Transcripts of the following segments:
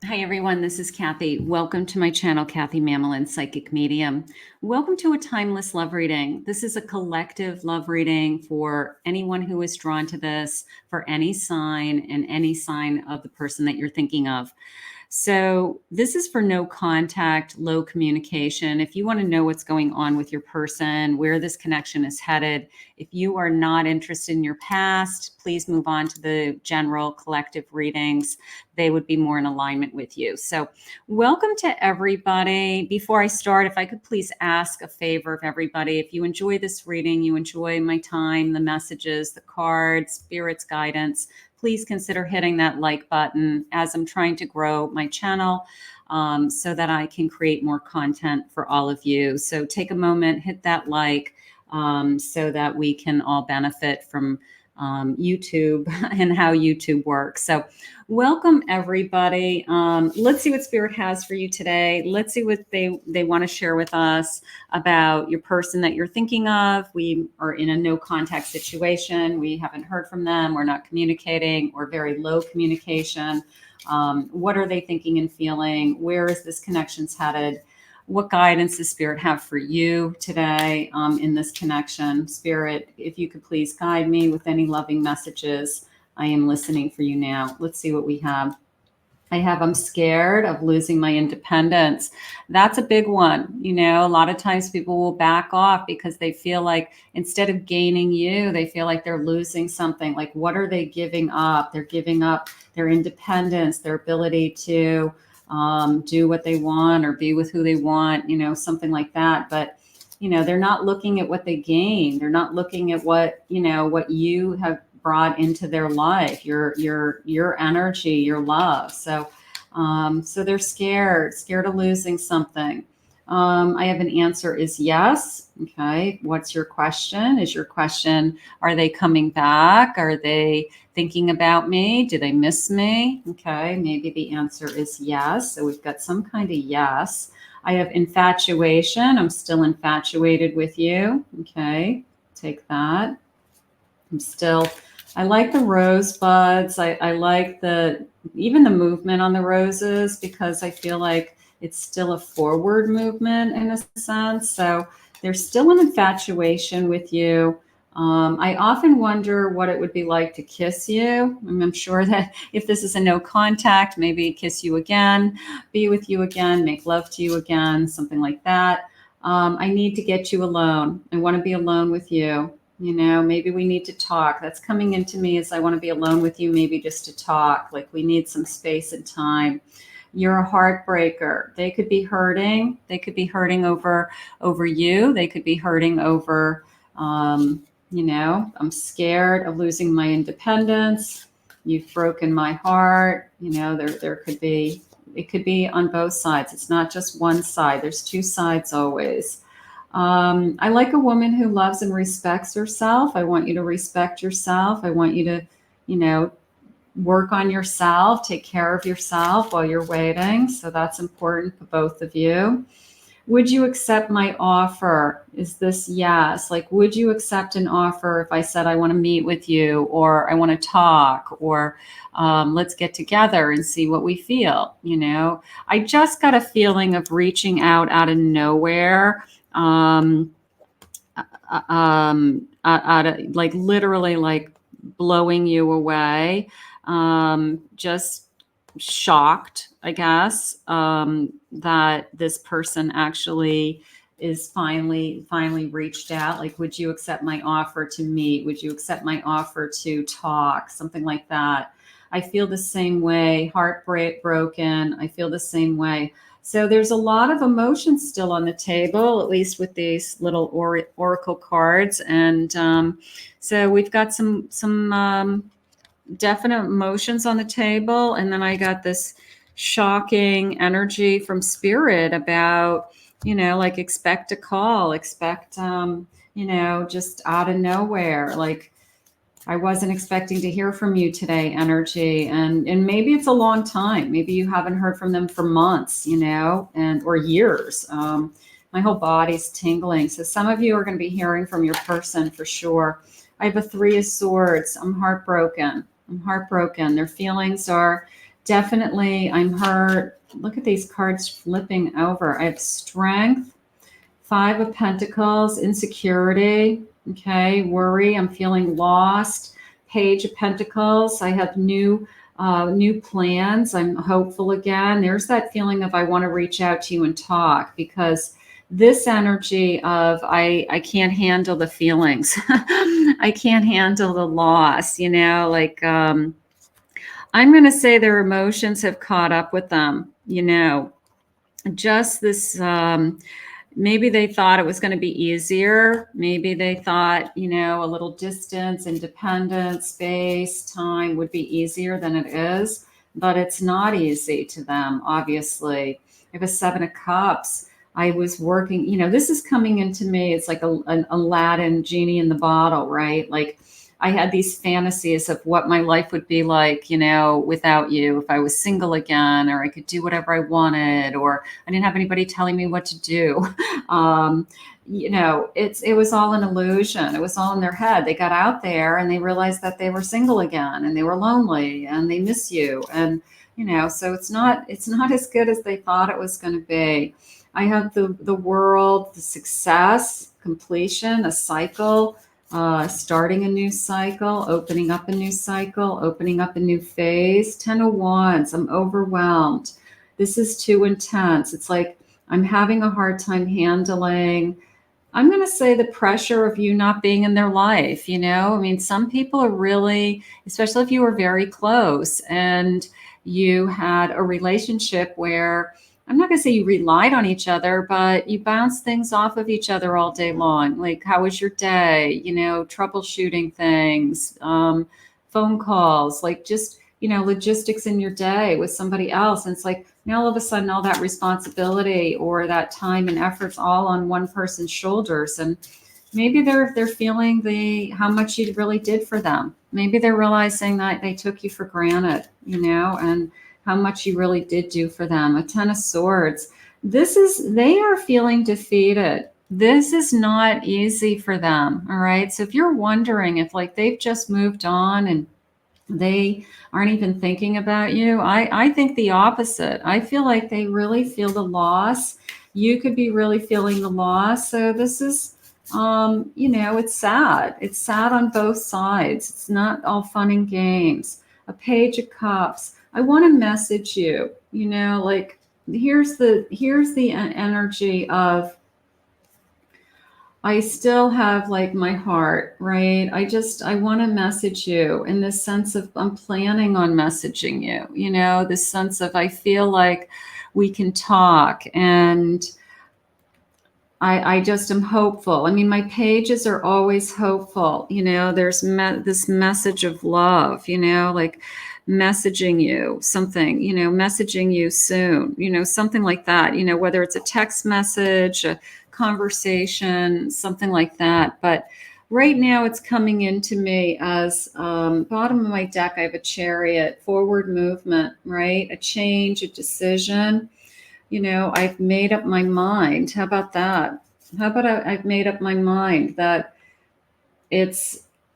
Hi everyone, this is Kathy. Welcome to my channel, Kathy Mamolen, Psychic Medium. Welcome to a timeless love reading. This is a collective love reading for anyone who is drawn to this, for any sign and any sign of the person that you're thinking of. So this is for no contact, low communication. If you want to know what's going on with your person, where this connection is headed, if you are not interested in your past, please move on to the general collective readings. They would be more in alignment with you. So welcome to everybody. Before I start, if I could please ask a favor of everybody, if you enjoy this reading, you enjoy my time, the messages, the cards, spirit's guidance, please consider hitting that like button as I'm trying to grow my channel so that I can create more content for all of you. So take a moment, hit that like so that we can all benefit from YouTube and how YouTube works. So welcome everybody. Let's see what Spirit has for you today. Let's see what they want to share with us about your person that you're thinking of. We are in a no contact situation. We haven't heard from them. We're not communicating or very low communication. What are they thinking and feeling? Where is this connection's headed? What guidance does Spirit have for you today in this connection? Spirit, if you could please guide me with any loving messages. I am listening for you now. Let's see what we have. I'm scared of losing my independence. That's a big one. You know, a lot of times people will back off because they feel like instead of gaining you, they feel like they're losing something. Like, what are they giving up? They're giving up their independence, their ability to do what they want or be with who they want, you know, something like that. But, you know, they're not looking at what they gain. They're not looking at what, you know, what you have brought into their life, your energy, your love. So, so they're scared of losing something. I have an answer is yes. Okay. What's your question? Is your question, are they coming back? Are they thinking about me? Do they miss me? Okay. Maybe the answer is yes. So we've got some kind of yes. I have infatuation. I'm still infatuated with you. Okay. Take that. I like the rosebuds. I like even the movement on the roses because I feel like it's still a forward movement in a sense. So there's still an infatuation with you. I often wonder what it would be like to kiss you. I'm sure that if this is a no contact, maybe kiss you again, be with you again, make love to you again, something like that. I need to get you alone. I want to be alone with you. You know, maybe we need to talk. That's coming into me as I want to be alone with you, maybe just to talk. Like we need some space and time. You're a heartbreaker. They could be hurting. They could be hurting over you. They could be hurting over, you know, I'm scared of losing my independence. You've broken my heart. You know, there could be, it could be on both sides. It's not just one side. There's two sides always. I like a woman who loves and respects herself. I want you to respect yourself. I want you to, you know, work on yourself, take care of yourself while you're waiting. So that's important for both of you. Would you accept my offer? Is this yes? Like, would you accept an offer if I said I want to meet with you or I want to talk or let's get together and see what we feel? You know, I just got a feeling of reaching out of nowhere. Out of, like literally like blowing you away. Just shocked, I guess, that this person actually is finally reached out. Like, would you accept my offer to meet? Would you accept my offer to talk? Something like that. I feel the same way, broken. I feel the same way. So there's a lot of emotions still on the table, at least with these little oracle cards. And so we've got some definite emotions on the table. And then I got this shocking energy from Spirit about, you know, like expect a call, expect, you know, just out of nowhere, like, I wasn't expecting to hear from you today, energy. And maybe it's a long time. Maybe you haven't heard from them for months, you know, or years. My whole body's tingling. So some of you are going to be hearing from your person for sure. I have a 3 of Swords. I'm heartbroken. Their feelings are Definitely, I'm hurt. Look at these cards flipping over. I have Strength, Five of Pentacles, insecurity, okay, worry, I'm feeling lost. Page of Pentacles, I have new plans. I'm hopeful again. There's that feeling of I want to reach out to you and talk, because this energy of I can't handle the feelings. I can't handle the loss, like I'm going to say their emotions have caught up with them, just this maybe they thought it was going to be easier. Maybe they thought, a little distance, independence, space, time would be easier than it is, but it's not easy to them, obviously. I have a Seven of Cups. I was working, this is coming into me. It's like an Aladdin genie in the bottle, right? Like I had these fantasies of what my life would be like, without you, if I was single again, or I could do whatever I wanted, or I didn't have anybody telling me what to do. It was all an illusion. It was all in their head. They got out there and they realized that they were single again and they were lonely and they miss you. And, so it's not as good as they thought it was going to be. I have the world, the success, completion, a cycle, starting a new cycle, opening up a new cycle, opening up a new phase. 10 of Wands, I'm overwhelmed. This is too intense. It's like I'm having a hard time handling, I'm going to say, the pressure of you not being in their life. Some people are really, especially if you were very close and you had a relationship where, I'm not going to say you relied on each other, but you bounced things off of each other all day long. Like, how was your day? Troubleshooting things, phone calls, like just, logistics in your day with somebody else. And it's like, now all of a sudden, all that responsibility or that time and effort's all on one person's shoulders. And maybe they're feeling how much you really did for them. Maybe they're realizing that they took you for granted, and how much you really did do for them. A Ten of Swords. They are feeling defeated. This is not easy for them. All right. So if you're wondering if they've just moved on and they aren't even thinking about you, I think the opposite. I feel like they really feel the loss. You could be really feeling the loss. So this is, it's sad. It's sad on both sides. It's not all fun and games. A Page of Cups. I want to message you, here's the energy of, I still have my heart, right? I want to message you in this sense of, I'm planning on messaging you, this sense of, I feel like we can talk, and I just am hopeful. My pages are always hopeful. There's this message of love, messaging you something, messaging you soon, something like that, whether it's a text message, a conversation, something like that. But right now it's coming into me as bottom of my deck, I have a Chariot, forward movement, right? A change, a decision. I've made up my mind. How about that? How about I've made up my mind that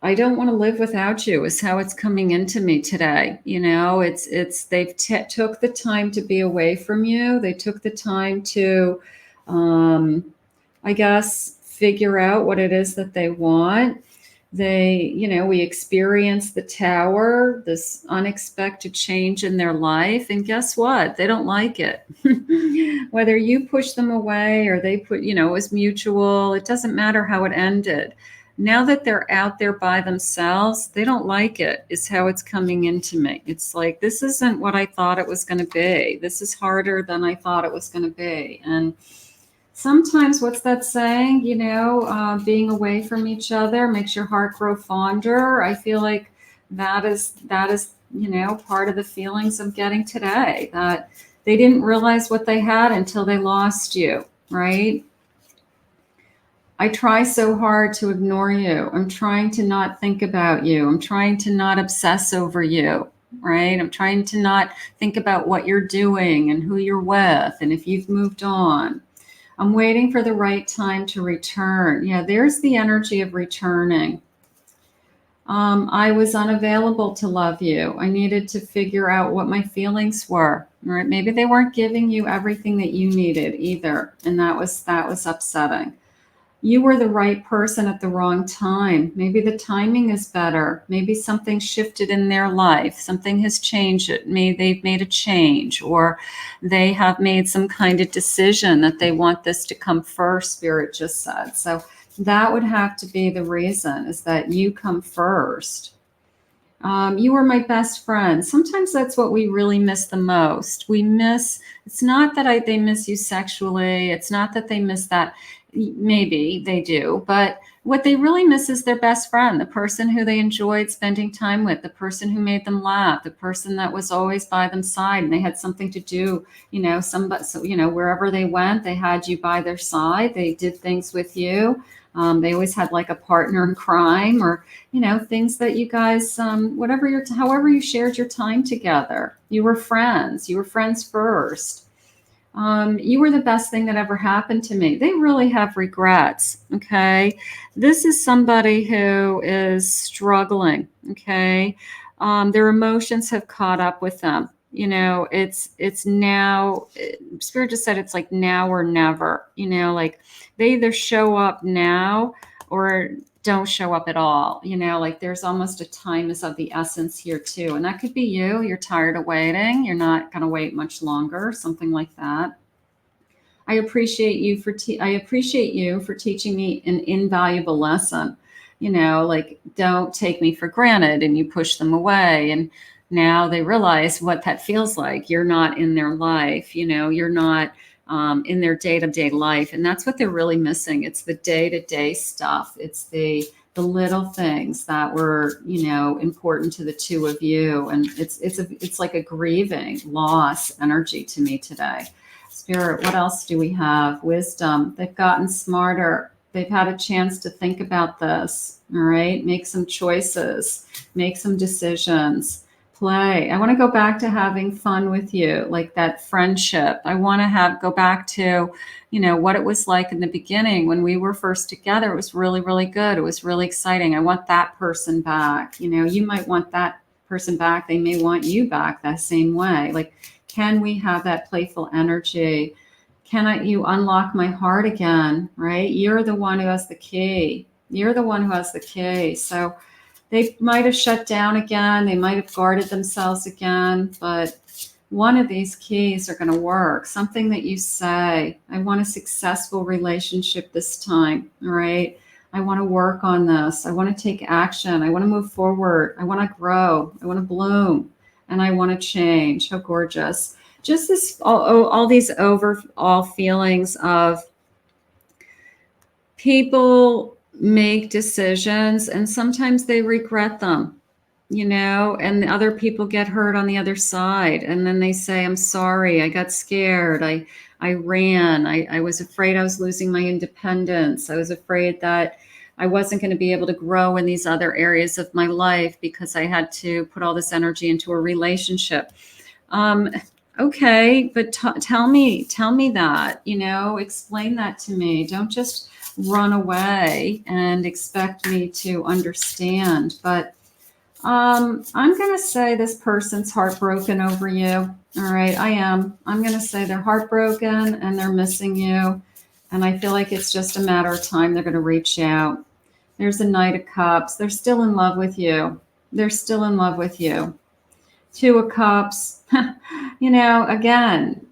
I don't want to live without you, is how it's coming into me today. They've took the time to be away from you. They took the time to, I guess, figure out what it is that they want. We experienced the Tower, this unexpected change in their life. And guess what? They don't like it. Whether you push them away or they it was mutual. It doesn't matter how it ended. Now that they're out there by themselves, they don't like it, is how it's coming into me. It's like, this isn't what I thought it was going to be. This is harder than I thought it was going to be. And sometimes, what's that saying? Being away from each other makes your heart grow fonder. I feel like that is, part of the feelings I'm getting today, that they didn't realize what they had until they lost you, right? I try so hard to ignore you. I'm trying to not think about you. I'm trying to not obsess over you, right? I'm trying to not think about what you're doing and who you're with and if you've moved on. I'm waiting for the right time to return. Yeah, there's the energy of returning. I was unavailable to love you. I needed to figure out what my feelings were. Right? Maybe they weren't giving you everything that you needed either, and that was upsetting. You were the right person at the wrong time. Maybe the timing is better. Maybe something shifted in their life. Something has changed. Maybe they've made a change, or they have made some kind of decision that they want this to come first, Spirit just said. So that would have to be the reason, is that you come first. You were my best friend. Sometimes that's what we really miss the most. We miss, it's not that they miss you sexually. It's not that they miss that. Maybe they do, but what they really miss is their best friend, the person who they enjoyed spending time with, the person who made them laugh, the person that was always by them side, and they had something to do, somebody, so, wherever they went, they had you by their side. They did things with you. They always had like a partner in crime, or things that you guys, however you shared your time together. You were friends. You were friends first. You were the best thing that ever happened to me. They really have regrets. Okay. This is somebody who is struggling. Okay. Their emotions have caught up with them. It's now, Spirit just said it's like now or never, like they either show up now or don't show up at all. Like there's almost a time is of the essence here too. And that could be you. You're tired of waiting. You're not going to wait much longer, something like that. I appreciate you for teaching me an invaluable lesson. Like don't take me for granted, and you push them away. And now they realize what that feels like. You're not in their life. You're not in their day-to-day life. And that's what they're really missing. It's the day-to-day stuff. It's the little things that were, important to the two of you. And it's like a grieving loss energy to me today. Spirit, what else do we have? Wisdom. They've gotten smarter. They've had a chance to think about this. All right. Make some choices, make some decisions, play. I want to go back to having fun with you, like that friendship. I want to go back to, what it was like in the beginning when we were first together. It was really, really good. It was really exciting. I want that person back. You might want that person back. They may want you back that same way. Like, can we have that playful energy? You unlock my heart again, right? You're the one who has the key. You're the one who has the key. So they might have shut down again. They might have guarded themselves again, but one of these keys are going to work. Something that you say, I want a successful relationship this time, all right? I want to work on this. I want to take action. I want to move forward. I want to grow. I want to bloom. And I want to change. How gorgeous. Just this, all these overall feelings of people make decisions and sometimes they regret them, and the other people get hurt on the other side. And then they say, I'm sorry, I got scared. I ran. I was afraid I was losing my independence. I was afraid that I wasn't going to be able to grow in these other areas of my life because I had to put all this energy into a relationship. Okay, but tell me that, explain that to me. Don't just run away and expect me to understand. But I'm going to say this person's heartbroken over you. All right, I am. I'm going to say they're heartbroken and they're missing you. And I feel like it's just a matter of time. They're going to reach out. There's a Knight of Cups. They're still in love with you. They're still in love with you. Two of Cups. Again,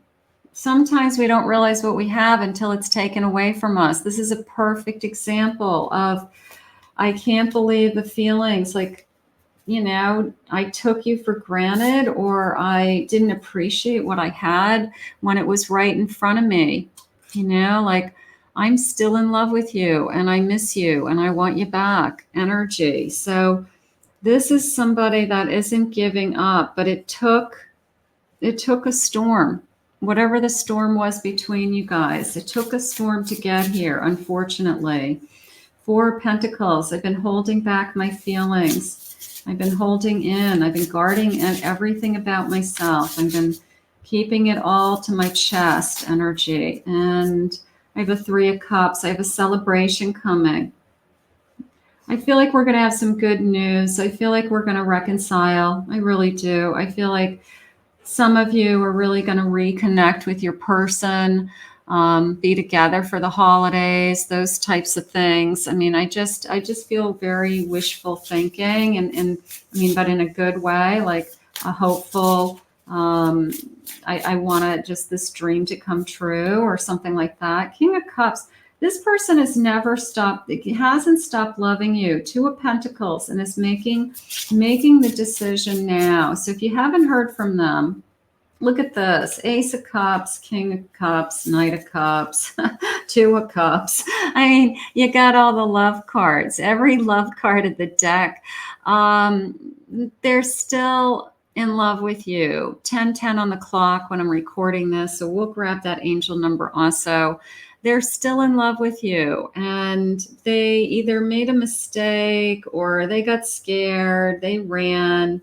sometimes we don't realize what we have until it's taken away from us. This is a perfect example of, I can't believe the feelings. Like, I took you for granted, or I didn't appreciate what I had when it was right in front of me. Like, I'm still in love with you and I miss you and I want you back energy. So this is somebody that isn't giving up, but it took a storm, whatever the storm was between you guys. It took a storm to get here, unfortunately. Four of Pentacles. I've been holding back my feelings. I've been holding in. I've been guarding everything about myself. I've been keeping it all to my chest energy. And I have a Three of Cups. I have a celebration coming. I feel like we're going to have some good news. I feel like we're going to reconcile. I really do. I feel like some of you are really going to reconnect with your person, be together for the holidays, those types of things. I mean, I just feel very wishful thinking, and I mean, but in a good way, like a hopeful. I want to just this dream to come true or something like that. King of Cups. This person has never stopped. It hasn't stopped loving you. Two of Pentacles, and is making the decision now. So if you haven't heard from them, look at this. Ace of Cups, King of Cups, Knight of Cups, Two of Cups. I mean, you got all the love cards, every love card of the deck. They're still in love with you. 10:10 on the clock when I'm recording this. So we'll grab that angel number also. They're still in love with you, and they either made a mistake or they got scared, they ran.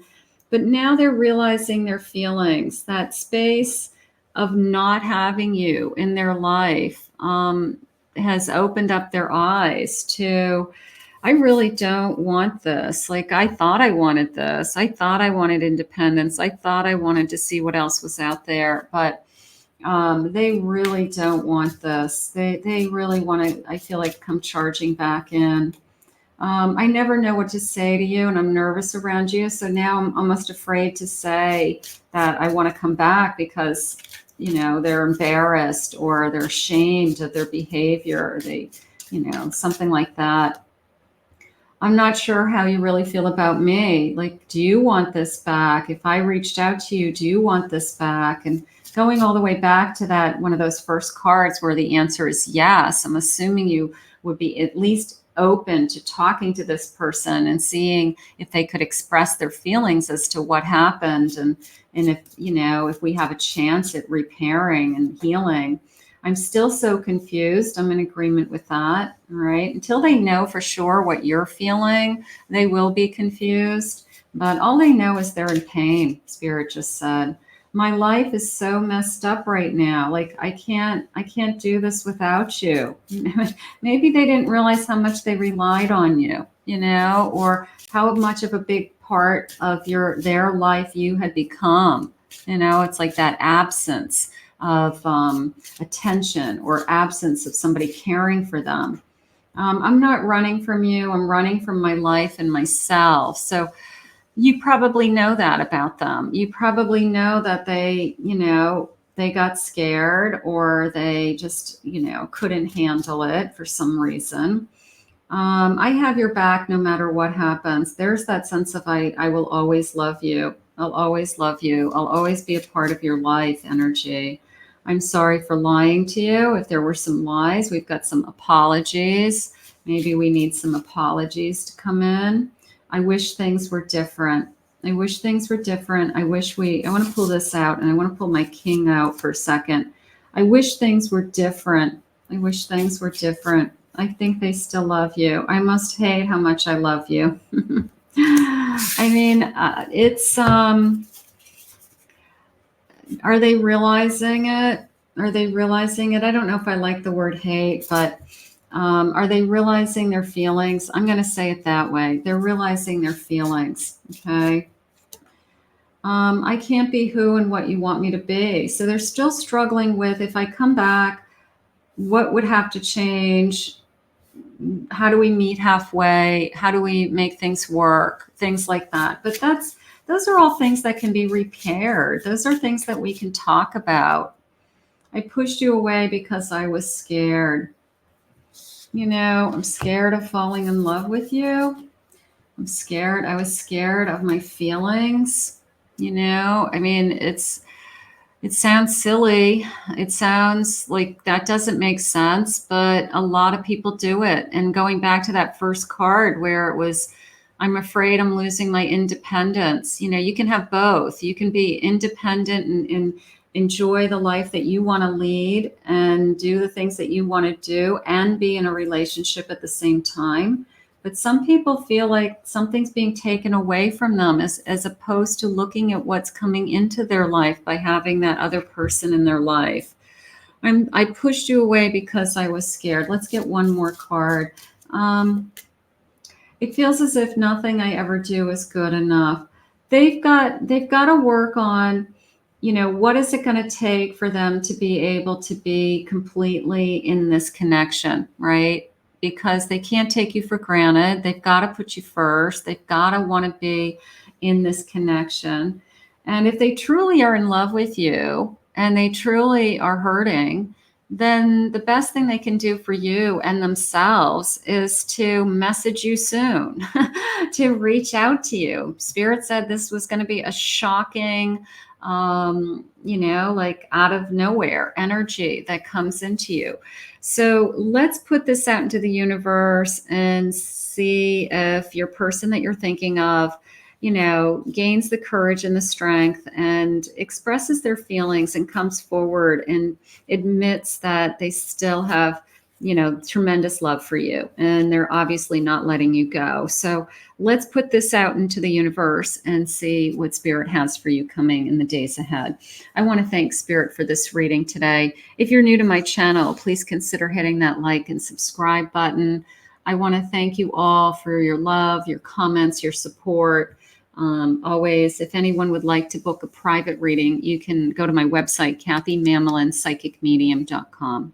But now they're realizing their feelings, that space of not having you in their life has opened up their eyes to, I really don't want this. Like, I thought I wanted this. I thought I wanted independence. I thought I wanted to see what else was out there. But they really don't want this. They really want to, I feel like, come charging back in. I never know what to say to you, and I'm nervous around you. So now I'm almost afraid to say that I want to come back because, you know, they're embarrassed or they're ashamed of their behavior. They, you know, something like that. I'm not sure how you really feel about me. Like, do you want this back? If I reached out to you, do you want this back? And going all the way back to that, one of those first cards where the answer is yes, I'm assuming you would be at least open to talking to this person and seeing if they could express their feelings as to what happened. And if, you know, if we have a chance at repairing and healing. I'm still so confused. I'm in agreement with that. All right. Until they know for sure what you're feeling, they will be confused. But all they know is they're in pain, Spirit just said. My life is so messed up right now. Like, I can't do this without you. Maybe they didn't realize how much they relied on you, you know, or how much of a big part of their life you had become. You know, it's like that absence of attention or absence of somebody caring for them. I'm not running from you. I'm running from my life and myself. So you probably know that about them. You probably know that they, you know, they got scared or they just, you know, couldn't handle it for some reason. I have your back no matter what happens. There's that sense of I will always love you. I'll always love you. I'll always be a part of your life energy. I'm sorry for lying to you. If there were some lies, we've got some apologies. Maybe we need some apologies to come in. I wish things were different. I wish things were different. I want to pull this out, and I want to pull my king out for a second. I wish things were different. I wish things were different. I think they still love you. I must hate how much I love you. I mean, it's, are they realizing it? Are they realizing it? I don't know if I like the word hate, but are they realizing their feelings? I'm going to say it that way. They're realizing their feelings. Okay. I can't be who and what you want me to be. So they're still struggling with, if I come back, what would have to change? How do we meet halfway? How do we make things work? Things like that. But those are all things that can be repaired. Those are things that we can talk about. I pushed you away because I was scared. You know, I'm scared of falling in love with you. I'm scared. I was scared of my feelings. You know, I mean, it sounds silly. It sounds like that doesn't make sense, but a lot of people do it. And going back to that first card where it was, I'm afraid I'm losing my independence. You know, you can have both. You can be independent and enjoy the life that you want to lead and do the things that you want to do and be in a relationship at the same time. But some people feel like something's being taken away from them as opposed to looking at what's coming into their life by having that other person in their life. I pushed you away because I was scared. Let's get one more card. It feels as if nothing I ever do is good enough. They've got to work on, what is it going to take for them to be able to be completely in this connection, right? Because they can't take you for granted. They've got to put you first. They've got to want to be in this connection. And if they truly are in love with you and they truly are hurting, then the best thing they can do for you and themselves is to message you soon, to reach out to you. Spirit said this was going to be a shocking, like out of nowhere energy that comes into you. So let's put this out into the universe and see if your person that you're thinking of, gains the courage and the strength and expresses their feelings and comes forward and admits that they still have, tremendous love for you. And they're obviously not letting you go. So let's put this out into the universe and see what Spirit has for you coming in the days ahead. I want to thank Spirit for this reading today. If you're new to my channel, please consider hitting that like and subscribe button. I want to thank you all for your love, your comments, your support. Always, if anyone would like to book a private reading, you can go to my website, CathyMamolenPsychicMedium.com.